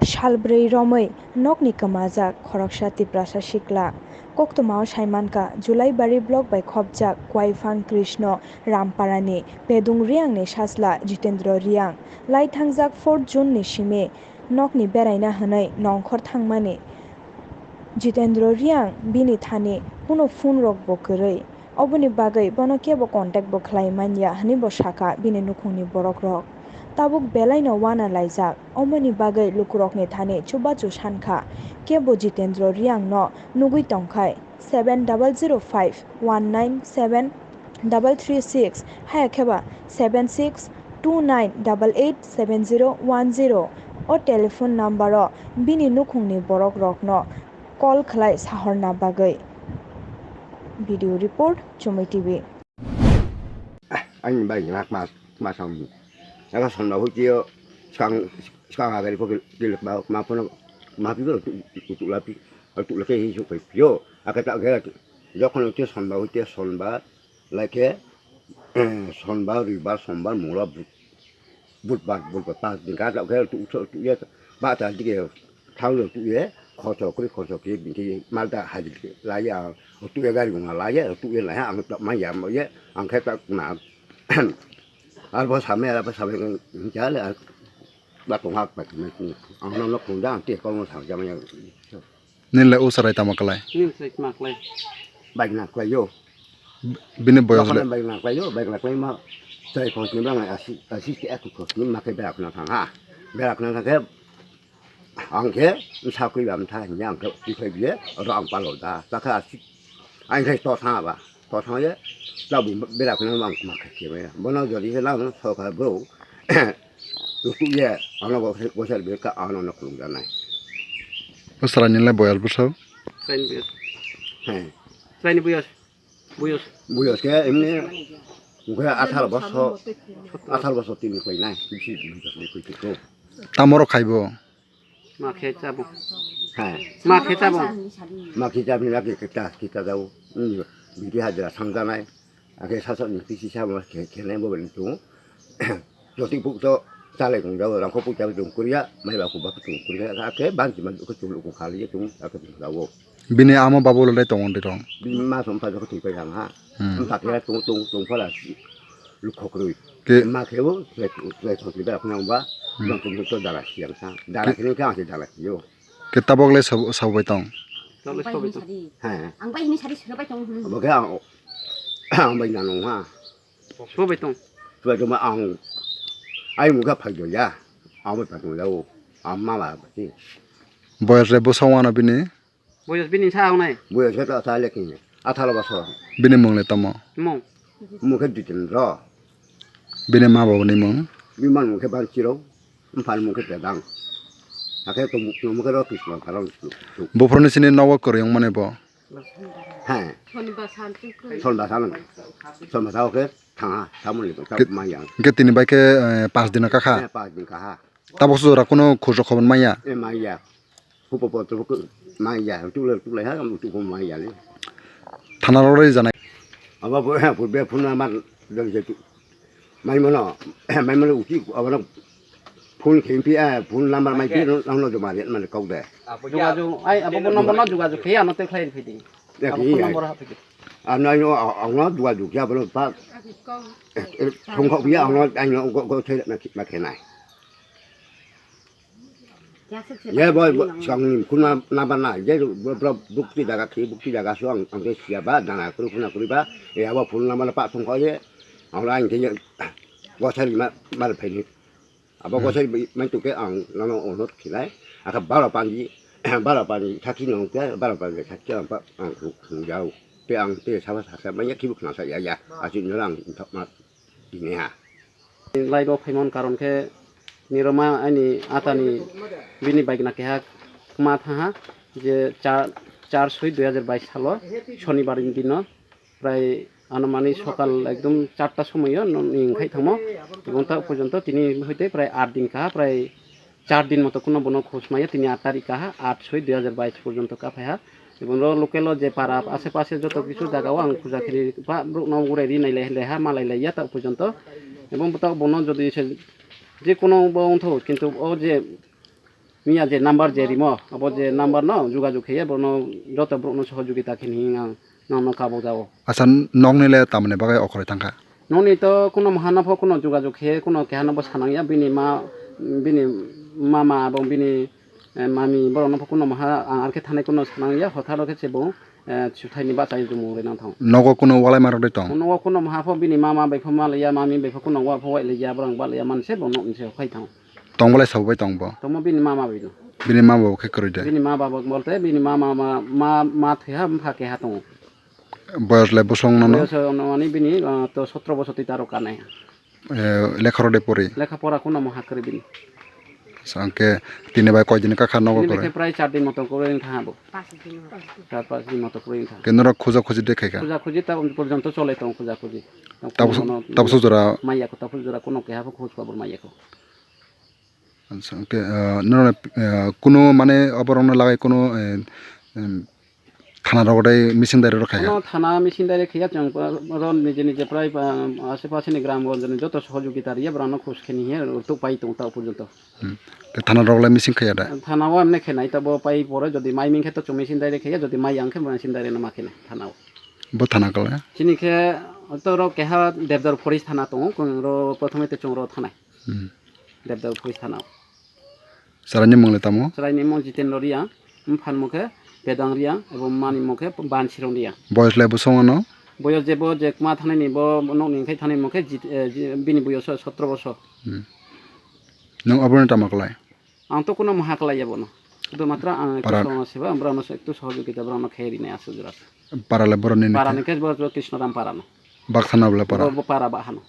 Shalbrei Romai Nokni Kamajak Khoroksa Tiprasa Shikla Koktomao Saimanka Julai Bari Block by Khopjak Kwaifang Krishna Ramparani Pedung Riang ni Shasla Jitendra Riang Lai Thangjak 4 June ni Shime Nokni Beraina Hanai Nongkhor Thangmani Jitendra Riang Bini Thani Puno Phone Rok Bokurei Oboni Bagai Bono Kebo Contact Bo Khlaimanya Hani Bo Shaka Bini Nukhungni Borok Rok Tabuk Belaino Wana Laijak Omani Bagai Lukurokni Thani Chubachu Shankha Kebo Jitendra Riang no Nugui Tongkhai 7005 197 336 Hayakeba 7629887010 o telephone number o bini nukhungni borok rokno call khlai sahorna bagai video report Chumai TV anh bảy lạc mà xong nó xong đầu chia sang sang cái cái lực bao mà nó mà bây giờ tụ là cái chụp phải yo cái tạo cái do con chia xong đầu chia xong ba lại cái xong ba rồi ba xong ba mù là bút bát ba những cái tạo cái tụ ye ba ta cái thao được tụ ye khó cho cái thì mà ta hay lại à tụ ye cái cũng là lại tụ ye lại ăn mà giảm mà ye ăn cái ta cũng là Albo same cái là bắt công học bạch mình ông nó cũng đang tiệt con thằng cho mình nên là usarai tamakalai bạch nạc quay vô bini boyos le bạch nạc quay mà chơi còn kiếm ra này assist cái của nhưng mà cái bạc nào thằng ha bạc nào thằng cái ông kia sao quý làm thay nhang cái đi phải biết rồi ông bảo ta ta khai anh thấy to thang à to thang ấyเราเวลาคนนั้นมันมาเขียนไว้นะบนเราจะดีให้เราเนาะเขาเขาบอกลูกตู้แย่เอาเราบอกใช่เบิร์ก็เอาเราหนักลงด้านใน usarai nên là boyal busau Selain buyos. ฮะ Selain buyos. Buyos. บุญยศแกเอ็มเนี่ยผมก็อาถรรพ์บอสตีนี่คุยง่ายไม่ใช่บุญยศนี่คุยติดโต tamoro khaibo Makai cabung. ฮะ Makai cabung. มาคิดจะมีอะไรkita tahu ini bibi ada 상담에 아게 사서 니시 샤뭐 걔네 뭐 좀 저기 북서 잘래 공자고 랑코 북자고 좀 그래야 많이 받고 받고 좀 그래야 아게 반지만 그 쪽으로 가리에 좀 아게 나고 bini amo babolo le tongon dirong 민마 좀 파서 그 뒤에 장하 좀 다게 똥 팔아 루코 그러이 ke 마 개고 왜 저기 봐 그냥 봐 좀 달아 시장사 달아 그러니까 아직 달아요 ke tabok le sabai tong Kalau Ang stop bay itu. sari. 해 Ang bay ini sari sari tong. 뭐 그냥 bây giờ nó ha Stop itu. vậy cho mà ông ai muốn gặp phải rồi ya ông mới phải đâu ông mà gì boyas le busawana bini Buyos bini sao này? bây giờ sẽ ta lấy cái à thà là bao giờ bini mong le tamo Mong. mua cái gì tiền rõ bini ma bawo ni mong nhưng mà mua cái bán chi đâu không phải mua cái tiền đăng à cái tôi mua cái đó thì là phải làm bofroni sini nawa koryong mane bo ha son bà sao cái thằng à sao mà được cái mà dạng ke tini bai ke 5 dina ka kha ba दिन का tabok zora kono khojo khoban maya em mà dạng phụ phụ tôi cứ mà dạng chú lấy hết chú không mà dạng đấy thana roi janai à bà phụ bé phụ nó mà đừng chơi mấy nó mấy nó uti à nó phụ kiếm phi à phụ làm mà mấy cái nó dùng mà điện mà câu đấy Juga juga. Ay, apa pun nomor juga juga. Kaya nanti klien fitting. ya Apa cái pun nomor apa gitu. anh nói nó đùa đùa ra bao ba không có biết ông anh nó có thấy là cái này ya boy sang kun na ban na ya bukti daga suang ang ke siapa dana kru ba ya ba pun nama pak tong ko ye ang lain ke go sai ma le phai ni aba go sai man tu ke ang no onot khilai aka ba la pan ji tha ki no ke ba la pan ke tha ke ba ang khu yau pe ang pe sa sa ma ya ki bu na sa ya a chin no lang ma ini ha Lai do phaimon karon ke niroma ani atani bini bike na keha kma tha যে 4/6/2022 সাল শনিবার দিন প্রায় আনুমানিক সকাল একদম 4টার সময় নিংখাই থামো এবং তা পর্যন্ত তিনি হইতে প্রায় 8 দিন কাহা প্রায় 4 দিন মতো কোনো বন খোঁজমাইয়া তিনি 8 তারিখ কাহা 8/6/2022 পর্যন্ত কাফাইয়া এবং লোকেল যে পাড়া আশেপাশে যত কিছু জায়গাও আং খুঁজাখিরি বা নগুড়াই নাইলে লেহা মালাই লাইয়া তা পর্যন্ত এবং তা বন যদি যে কোনো বন্ধ কিন্তু ও যে মিয়া যে নাম্বার যে রিমো আবো যে নাম্বার ন যোগাযোগ খেয়ে বর্ণ যত ব্রণ সহযোগিতা খিনি নাম কাবো যাও আচ্ছা নক নিলে তারমানে বাগাই অকরে থাকা ননি তো কোনো মহানব কোনো যোগাযোগ খেয়ে কোনো কেহানব সানাইয়া বিনি মামা এবং বিনি মামি বরণ কোনো মহা আরকে থানে কোনো সানাইয়া হঠাৎ চেবো সুথাইনি বাঁচাই জমো রে না থাও নগ কোনো ওয়ালাই মারক দে তং কোনো মহাফ বিনি মামা বেফো মালিয়া মামি বেফো কোনো ওয়া ফওয়াই লিয়া বরং বালিয়া মানসে বন নকনিসে খাই থাও তংবলাই সাববাই তংব তমো বিনি মামা বিনো বিনি মা বাবা কে করে দে বিনি মা বাবা বলতে বিনি মা থয়া ফাকে হাতং বয়স লাই বসং না মানে বিনি তো 17 বছর তার কানে লেখার দে পড়ি লেখাপড়া কোনো মহা করে বিনি সাংকে তিনে বাই কয়দিন কাখা নগ করে প্রায় 4 দিন মতো করে থাকবো 4-5 দিন মতো করে থাকবো কেন্দ্র খোঁজা খুঁজি দেখে কা খোঁজা খুঁজি তা পর্যন্ত চলে তো খোঁজা খুঁজি তাপস জরা মাইয়া কথা ফুজরা কোনো কেহা খোঁজ পাবো মাইয়াকো আচ্ছা ওকে কোনো মানে অবরণ লাগাই কোনো থানা রগটাই মিশিং দাইরে রাখায় কোনো থানা মেশিন দাইরে খেয়া চং নিজে নিজে প্রায় আশেপাশে গ্রামগঞ্জে যত সহযোগিতা রিয়া ব্রানো খোঁজ খেনি তো পাই তো তা পর্যন্ত থানা রগলাই মিশিং খাইয়া দা থানাও এমনি খেনাই তবে পাই পরে যদি মাই মিং খেতো মেশিন দাইরে খেয়ে যদি মাই আংখে মেশিন দাইরে না মাখেনে থানাও ব থানা কলে চিনিখে তো র কেহা দেবদার ফরিস থানা তো র প্রথমে তো চং র থানায় দেবদার ফরিস থানাও সারানি মংলে তামো সরাইনি মন জিতেন্দ্র রিয়া ফান মুখে বেদাং রিয়া এবং মানি মুখে বানছিরং রিয়া বয়স লাই বসং ন বয়স যেব যে মা থানায় নিব নংনিখাই থানায় মুখে বিনি বয়স 17 বছর নং অবরণ তামাকলাই আং তো কোনো মহাকলাই যাব না শুধুমাত্র সমাজসেবা আমরা একটু সহযোগিতা আমরা খেয়ে নিয়ে আসে জোর পারালে বরণ পারানিকে কৃষ্ণরাম পারানো বাগ থানা বলে পারা পারা বাহানো